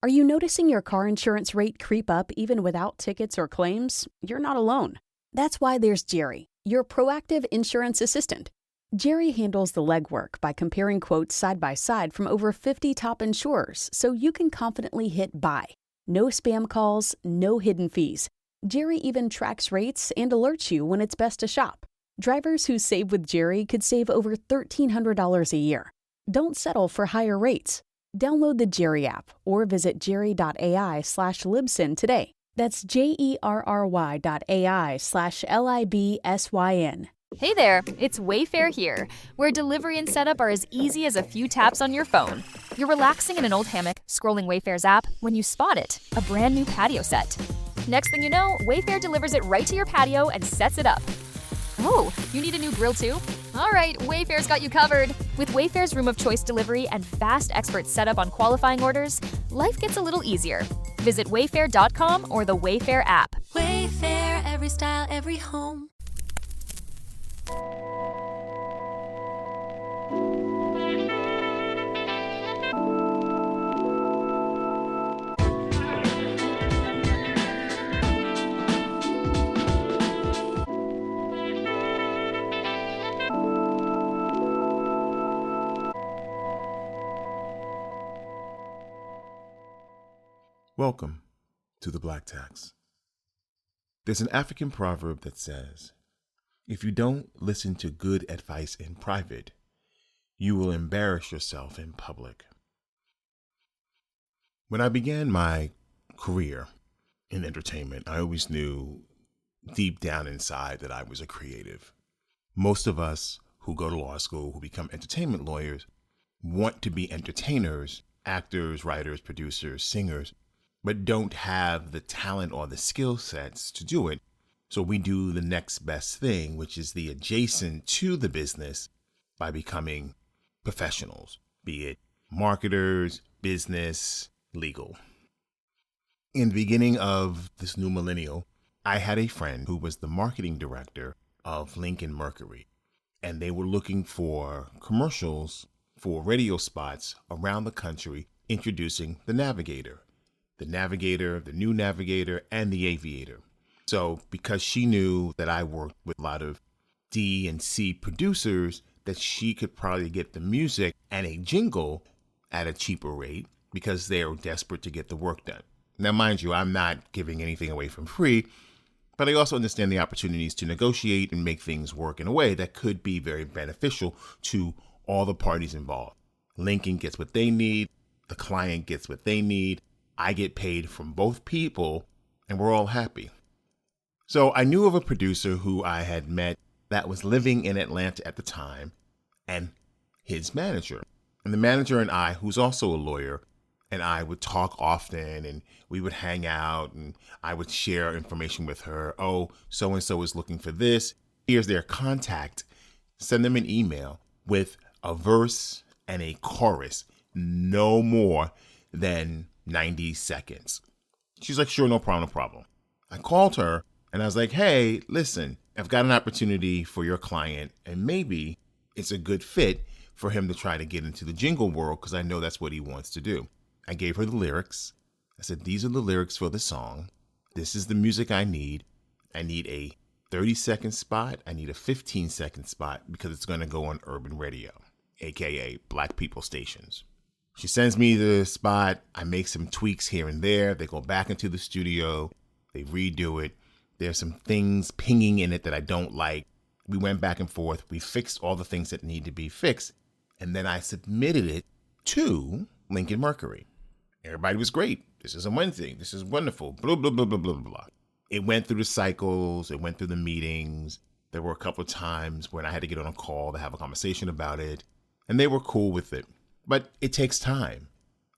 Are you noticing your car insurance rate creep up even without tickets or claims? You're not alone. That's why there's Jerry, your proactive insurance assistant. Jerry handles the legwork by comparing quotes side by side from over 50 top insurers so you can confidently hit buy. No spam calls, no hidden fees. Jerry even tracks rates and alerts you when it's best to shop. Drivers who save with Jerry could save over $1,300 a year. Don't settle for higher rates. Download the Jerry app or visit jerry.ai/libsyn today. That's jerry.ai/libsyn. Hey there, it's Wayfair here, where delivery and setup are as easy as a few taps on your phone. You're relaxing in an old hammock, scrolling Wayfair's app, when you spot it, a brand new patio set. Next thing you know, Wayfair delivers it right to your patio and sets it up. Oh, you need a new grill too? All right, Wayfair's got you covered. With Wayfair's Room of Choice delivery and fast expert setup on qualifying orders, life gets a little easier. Visit wayfair.com or the Wayfair app. Wayfair, every style, every home. Welcome to the Black Tax. There's an African proverb that says, if you don't listen to good advice in private, you will embarrass yourself in public. When I began my career in entertainment, I always knew deep down inside that I was a creative. Most of us who go to law school, who become entertainment lawyers, want to be entertainers, actors, writers, producers, singers, but don't have the talent or the skill sets to do it. So we do the next best thing, which is the adjacent to the business, by becoming professionals, be it marketers, business, legal. In the beginning of this new millennial, I had a friend who was the marketing director of Lincoln Mercury, and they were looking for commercials for radio spots around the country introducing the Navigator, the new Navigator, and the Aviator. So because she knew that I worked with a lot of D and C producers, that she could probably get the music and a jingle at a cheaper rate because they are desperate to get the work done. Now, mind you, I'm not giving anything away for free, but I also understand the opportunities to negotiate and make things work in a way that could be very beneficial to all the parties involved. Lincoln gets what they need, the client gets what they need, I get paid from both people, and we're all happy. So I knew of a producer who I had met that was living in Atlanta at the time, and his manager. And the manager and I, who's also a lawyer, and I would talk often, and we would hang out, and I would share information with her. Oh, so-and-so is looking for this. Here's their contact. Send them an email with a verse and a chorus, no more than 90 seconds. She's like, sure, no problem. I called her and I was like, hey, listen, I've got an opportunity for your client, and maybe it's a good fit for him to try to get into the jingle world because I know that's what he wants to do. I gave her the lyrics. I said, these are the lyrics for the song. This is the music I need. I need a 30-second spot. I need a 15-second spot because it's going to go on urban radio, aka Black people stations. She sends me the spot. I make some tweaks here and there. They go back into the studio. They redo it. There's some things pinging in it that I don't like. We went back and forth. We fixed all the things that need to be fixed. And then I submitted it to Lincoln Mercury. Everybody was great. This is a Wednesday. This is wonderful. Blah, blah, blah, blah, blah, blah. It went through the cycles. It went through the meetings. There were a couple of times when I had to get on a call to have a conversation about it. And they were cool with it. But it takes time.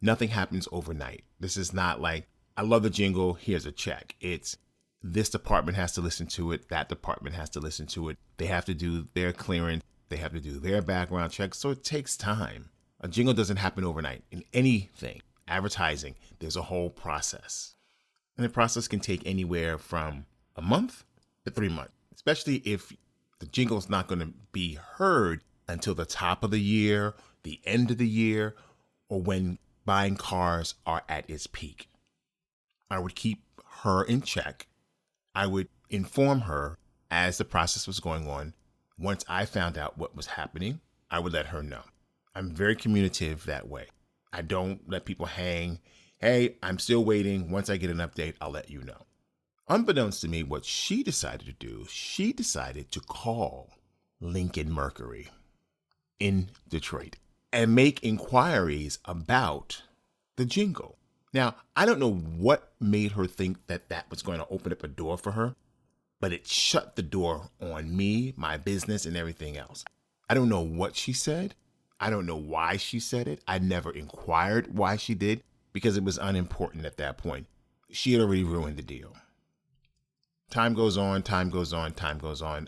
Nothing happens overnight. This is not like, I love the jingle, here's a check. It's this department has to listen to it. That department has to listen to it. They have to do their clearance. They have to do their background checks. So it takes time. A jingle doesn't happen overnight. In anything, advertising, there's a whole process. And the process can take anywhere from a month to 3 months, especially if the jingle is not going to be heard until the top of the year, the end of the year, or when buying cars are at its peak. I would keep her in check. I would inform her as the process was going on. Once I found out what was happening, I would let her know. I'm very communicative that way. I don't let people hang. Hey, I'm still waiting. Once I get an update, I'll let you know. Unbeknownst to me, what she decided to do, she decided to call Lincoln Mercury in Detroit and make inquiries about the jingle. Now, I don't know what made her think that that was going to open up a door for her, but it shut the door on me, my business, and everything else. I don't know what she said. I don't know why she said it. I never inquired why she did because it was unimportant at that point. She had already ruined the deal. Time goes on.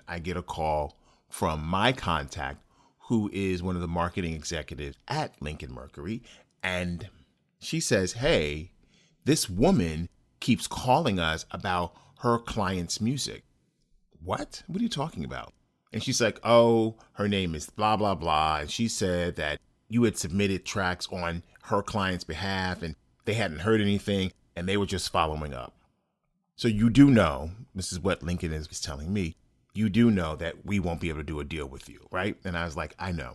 I get a call from my contact, who is one of the marketing executives at Lincoln Mercury, and she says, hey, this woman keeps calling us about her client's music. What? What are you talking about? And she's like, oh, her name is blah, blah, blah. And she said that you had submitted tracks on her client's behalf and they hadn't heard anything and they were just following up. So you do know, this is what Lincoln is telling me, you do know that we won't be able to do a deal with you, right? And I was like, I know.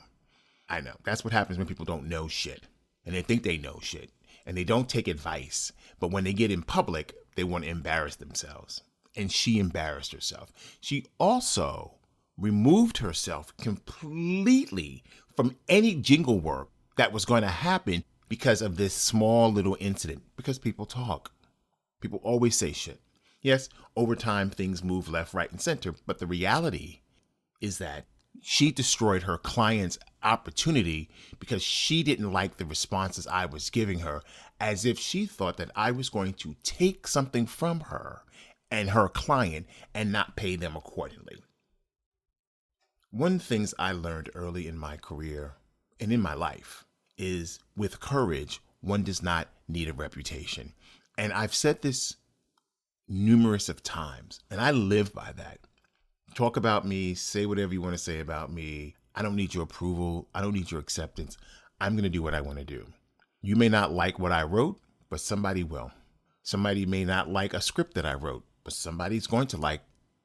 That's what happens when people don't know shit and they think they know shit and they don't take advice. But when they get in public, they want to embarrass themselves. And she embarrassed herself. She also removed herself completely from any jingle work that was going to happen because of this small little incident. Because people talk. People always say shit. Yes, over time, things move left, right, and center. But the reality is that she destroyed her client's opportunity because she didn't like the responses I was giving her, as if she thought that I was going to take something from her and her client and not pay them accordingly. One of the things I learned early in my career and in my life is with courage, one does not need a reputation. And I've said this numerous of times, and I live by that. Talk about me, say whatever you want to say about me. I don't need your approval. I don't need your acceptance. I'm going to do what I want to do. You may not like what I wrote, but somebody will. Somebody may not like a script that I wrote, but somebody's going to like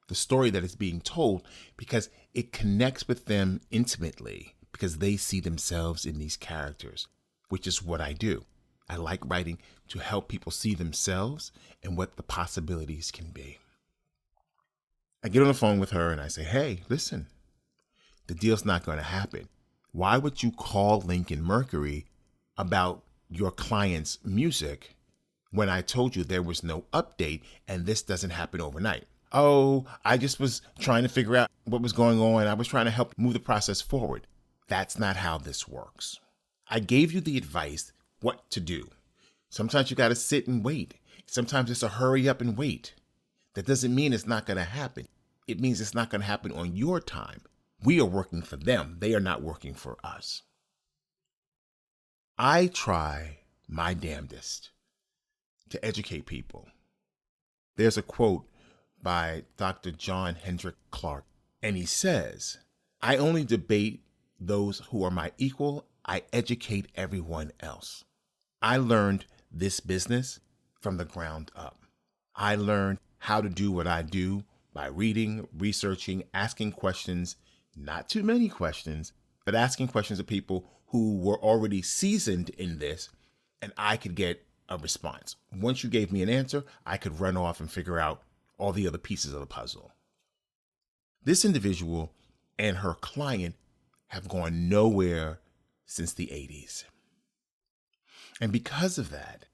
the story that is being told because it connects with them intimately because they see themselves in these characters, which is what I do. I like writing to help people see themselves and what the possibilities can be. I get on the phone with her and I say, hey, listen, the deal's not going to happen. Why would you call Lincoln Mercury about your client's music when I told you there was no update and this doesn't happen overnight? Oh, I just was trying to figure out what was going on. I was trying to help move the process forward. That's not how this works. I gave you the advice what to do. Sometimes you got to sit and wait. Sometimes it's a hurry up and wait. That doesn't mean it's not going to happen. It means it's not going to happen on your time. We are working for them. They are not working for us. I try my damnedest to educate people. There's a quote by Dr. John Hendrik Clark, and he says, I only debate those who are my equal. I educate everyone else. I learned this business from the ground up. I learned how to do what I do by reading, researching, asking questions, not too many questions, but asking questions of people who were already seasoned in this, and I could get a response. Once you gave me an answer, I could run off and figure out all the other pieces of the puzzle. This individual and her client have gone nowhere since the 80s. And because of that,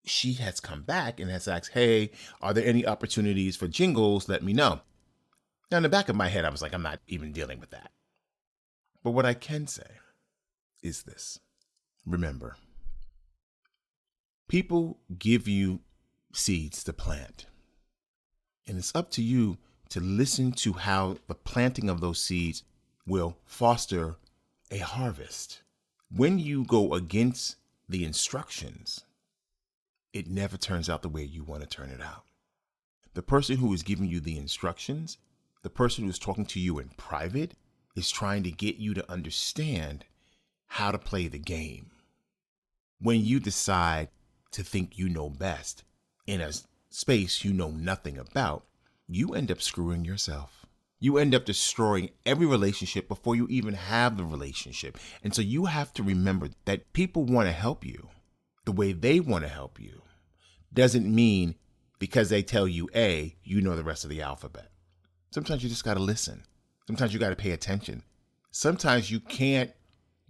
she has come back and has asked, hey, are there any opportunities for jingles? Let me know. Now, in the back of my head, I was like, I'm not even dealing with that. But what I can say is this. Remember, people give you seeds to plant. And it's up to you to listen to how the planting of those seeds will foster a harvest. When you go against the instructions, it never turns out the way you want to turn it out. The person who is giving you the instructions, the person who is talking to you in private, is trying to get you to understand how to play the game. When you decide to think you know best in a space you know nothing about, you end up screwing yourself. You end up destroying every relationship before you even have the relationship. And so you have to remember that people want to help you the way they want to help you. Doesn't mean because they tell you A, you know the rest of the alphabet. Sometimes you just got to listen. Sometimes you got to pay attention. Sometimes you can't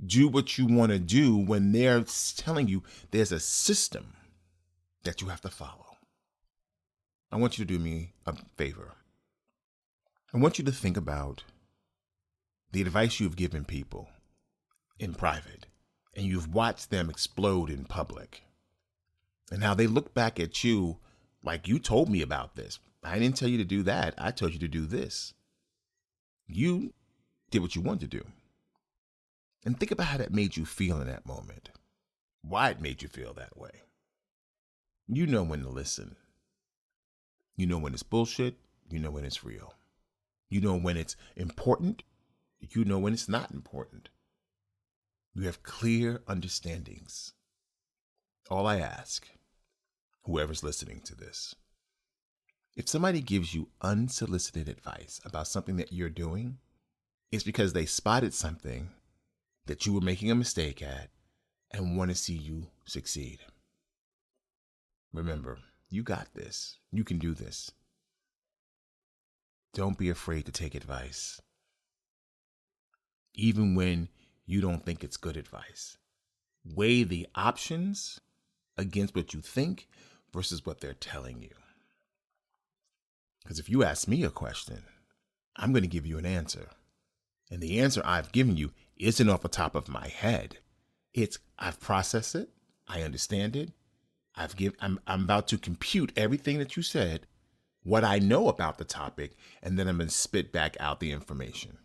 do what you want to do when they're telling you there's a system that you have to follow. I want you to do me a favor. I want you to think about the advice you've given people in private, and you've watched them explode in public, and how they look back at you like, you told me about this. I didn't tell you to do that. I told you to do this. You did what you wanted to do. And think about how that made you feel in that moment. Why it made you feel that way. You know when to listen. You know when it's bullshit. You know when it's real. You know when it's important. You know when it's not important. You have clear understandings. All I ask, whoever's listening to this, if somebody gives you unsolicited advice about something that you're doing, it's because they spotted something that you were making a mistake at and want to see you succeed. Remember, you got this. You can do this. Don't be afraid to take advice, even when you don't think it's good advice. Weigh the options against what you think versus what they're telling you. Because if you ask me a question, I'm going to give you an answer. And the answer I've given you isn't off the top of my head. I've processed it. I understand it. I'm about to compute everything that you said, what I know about the topic, and then I'm going to spit back out the information.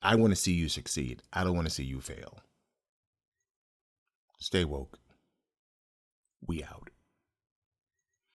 I want to see you succeed. I don't want to see you fail. Stay woke. We out.